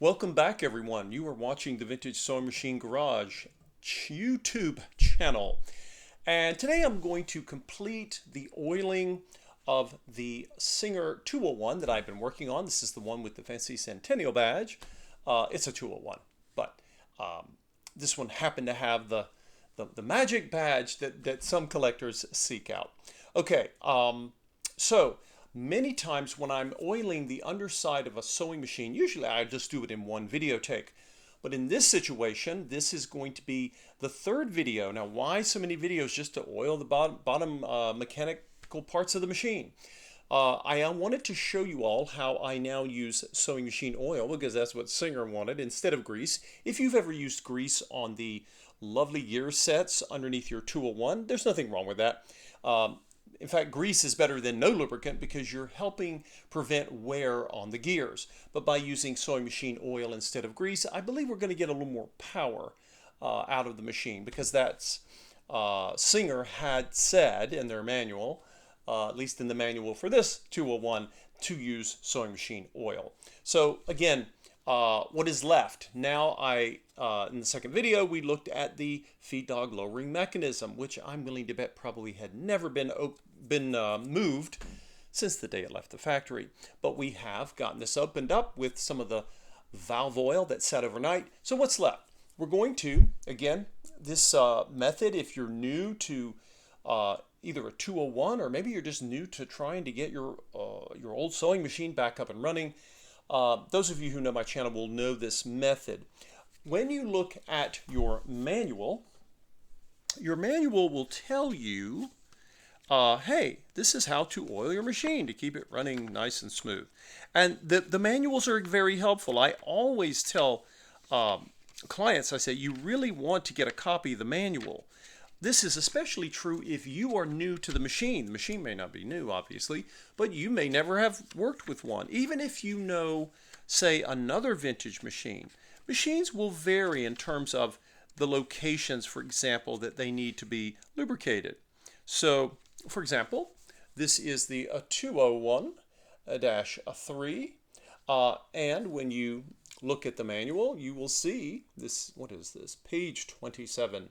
Welcome back, everyone. You are watching the Vintage Sewing Machine Garage YouTube channel. And today I'm going to complete the oiling of the Singer 201 that I've been working on. This is the one with the fancy Centennial badge. It's a 201, but this one happened to have the magic badge that some collectors seek out. Okay, so many times when I'm oiling the underside of a sewing machine, usually I just do it in one video take. But in this situation, this is going to be the third video. Now, why so many videos just to oil the bottom mechanical parts of the machine? I wanted to show you all how I now use sewing machine oil because that's what Singer wanted instead of grease. If you've ever used grease on the lovely gear sets underneath your 201, there's nothing wrong with that. In fact, grease is better than no lubricant because you're helping prevent wear on the gears. But by using sewing machine oil instead of grease, I believe we're going to get a little more power out of the machine because that's Singer had said in their manual, at least in the manual for this 201, to use sewing machine oil. So again, what is left? Now in the second video, we looked at the feed dog lowering mechanism, which I'm willing to bet probably had never been moved since the day it left the factory. But we have gotten this opened up with some of the valve oil that sat overnight. So what's left? We're going to, again, this method, if you're new to either a 201 or maybe you're just new to trying to get your old sewing machine back up and running, those of you who know my channel will know this method. When you look at your manual will tell you, hey, this is how to oil your machine to keep it running nice and smooth. And the manuals are very helpful. I always tell clients, I say, you really want to get a copy of the manual. This is especially true if you are new to the machine. The machine may not be new, obviously, but you may never have worked with one. Even if you know, say, another vintage machine, machines will vary in terms of the locations, for example, that they need to be lubricated. So, for example, this is the 201-3, and when you look at the manual, you will see this. What is this? Page 27.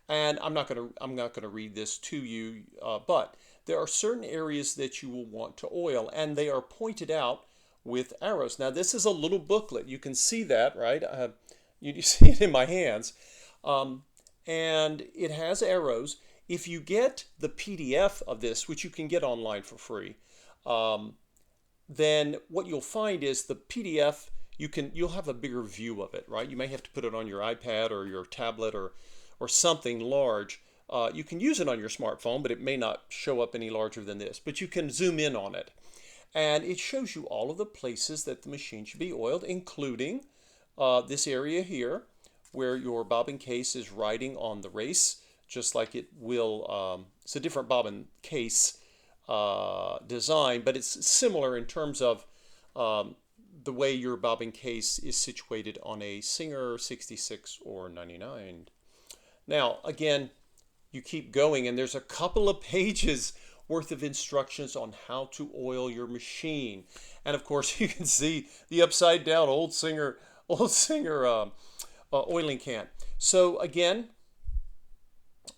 And I'm not going to read this to you, but there are certain areas that you will want to oil, and they are pointed out with arrows. Now, this is a little booklet. You can see that, right? You see it in my hands. And it has arrows. If you get the PDF of this, which you can get online for free, then what you'll find is the PDF, you'll have a bigger view of it, right? You may have to put it on your iPad or your tablet or something large. You can use it on your smartphone, but it may not show up any larger than this. But you can zoom in on it. And it shows you all of the places that the machine should be oiled, including this area here, where your bobbin case is riding on the race, just like it will. It's a different bobbin case design, but it's similar in terms of the way your bobbin case is situated on a Singer 66 or 99. Now, again, you keep going, and there's a couple of pages worth of instructions on how to oil your machine. And of course, you can see the upside down old Singer oiling can. So again,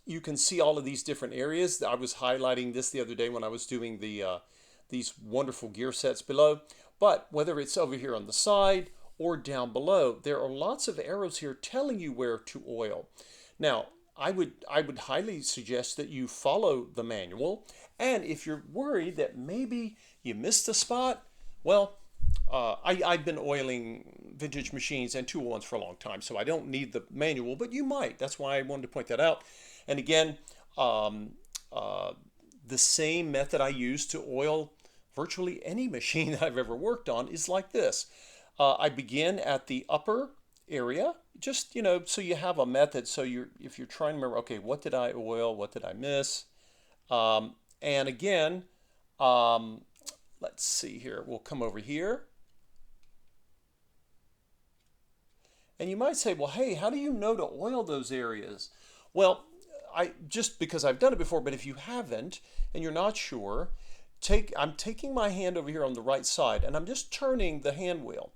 you can see all of these different areas. I was highlighting this the other day when I was doing these wonderful gear sets below. But whether it's over here on the side or down below, there are lots of arrows here telling you where to oil. Now, I would highly suggest that you follow the manual, and if you're worried that maybe you missed a spot, well, I've been oiling vintage machines and 201s for a long time, so I don't need the manual, but you might. That's why I wanted to point that out. And again, the same method I use to oil virtually any machine that I've ever worked on is like this. I begin at the upper area, just, so you have a method. So if you're trying to remember, okay, what did I oil? What did I miss? And again, let's see here. We'll come over here. And you might say, well, hey, how do you know to oil those areas? Well, just because I've done it before, but if you haven't and you're not sure, I'm taking my hand over here on the right side and I'm just turning the hand wheel.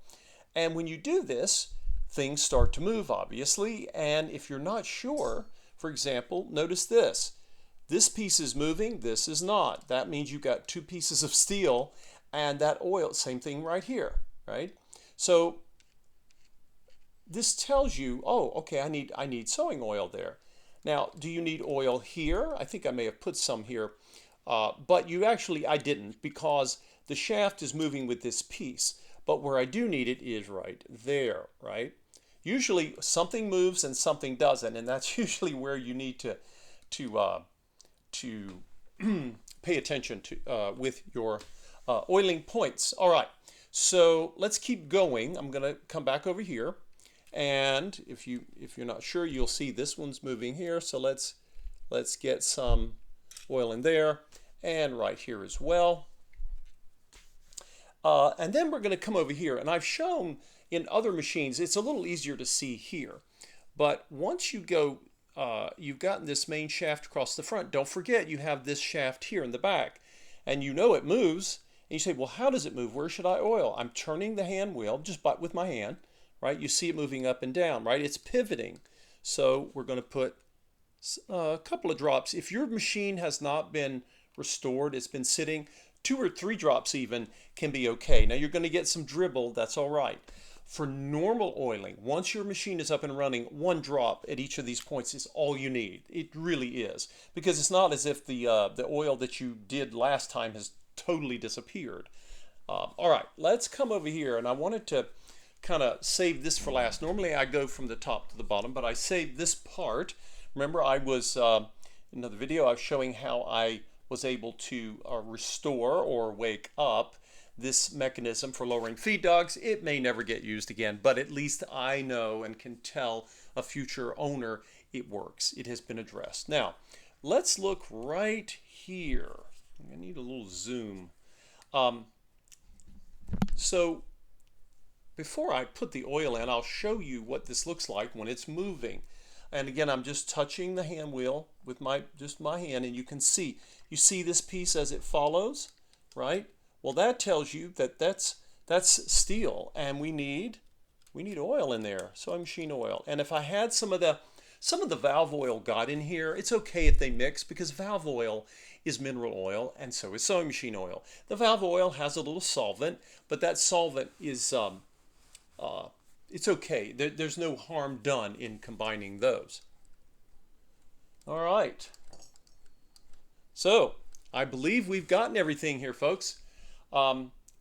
And when you do this, things start to move, obviously. And if you're not sure, for example, notice this. This piece is moving, this is not. That means you've got two pieces of steel and that oil, same thing right here, right? So this tells you, oh, okay, I need sewing oil there. Now, do you need oil here? I think I may have put some here, but I didn't, because the shaft is moving with this piece. But where I do need it is right there, right? Usually something moves and something doesn't, and that's usually where you need to pay attention to with your oiling points. All right, so let's keep going. I'm going to come back over here, and if you're not sure, you'll see this one's moving here. So let's get some oil in there and right here as well. And then we're going to come over here, and I've shown in other machines, it's a little easier to see here. But once you go, you've gotten this main shaft across the front, don't forget you have this shaft here in the back. And you know it moves, and you say, well, how does it move? Where should I oil? I'm turning the hand wheel just with my hand, right? You see it moving up and down, right? It's pivoting. So we're going to put a couple of drops. If your machine has not been restored, it's been sitting, 2 or 3 drops even can be okay. Now you're going to get some dribble, that's all right. For normal oiling, once your machine is up and running, 1 drop at each of these points is all you need. It really is, because it's not as if the oil that you did last time has totally disappeared. All right, let's come over here, and I wanted to kind of save this for last. Normally I go from the top to the bottom, but I saved this part. Remember, I was in another video I was showing how I was able to restore or wake up this mechanism for lowering feed dogs. It may never get used again, but at least I know and can tell a future owner it works. It has been addressed. Now, let's look right here. I need a little zoom. So before I put the oil in, I'll show you what this looks like when it's moving. And again, I'm just touching the hand wheel with my hand, and you see this piece as it follows, right? Well, that tells you that that's steel, and we need oil in there, sewing machine oil. And if I had some of the valve oil got in here, it's okay if they mix, because valve oil is mineral oil, and so is sewing machine oil. The valve oil has a little solvent, but that solvent is it's okay. There's no harm done in combining those. All right. So I believe we've gotten everything here, folks.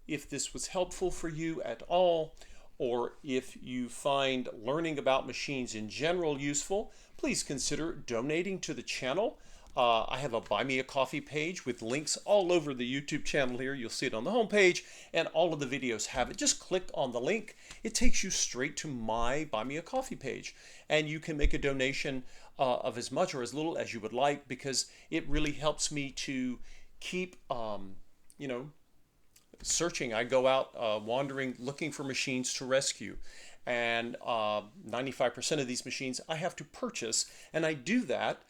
If this was helpful for you at all, or if you find learning about machines in general useful, please consider donating to the channel. I have a Buy Me a Coffee page with links all over the YouTube channel here. You'll see it on the home page, and all of the videos have it. Just click on the link. It takes you straight to my Buy Me a Coffee page, and you can make a donation of as much or as little as you would like, because it really helps me to keep, searching. I go out wandering, looking for machines to rescue, and 95% of these machines I have to purchase, and I do that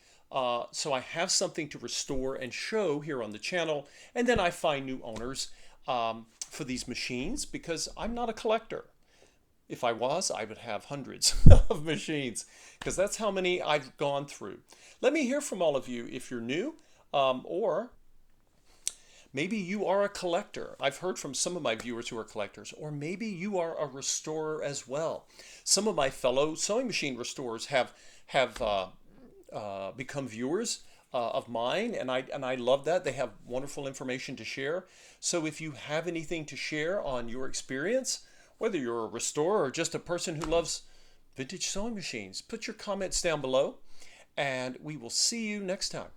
so I have something to restore and show here on the channel, and then I find new owners for these machines, because I'm not a collector. If I was, I would have hundreds of machines, because that's how many I've gone through. Let me hear from all of you if you're new, or maybe you are a collector. I've heard from some of my viewers who are collectors, or maybe you are a restorer as well. Some of my fellow sewing machine restorers have become viewers of mine, and I love that. They have wonderful information to share. So if you have anything to share on your experience, whether you're a restorer or just a person who loves vintage sewing machines, put your comments down below, and we will see you next time.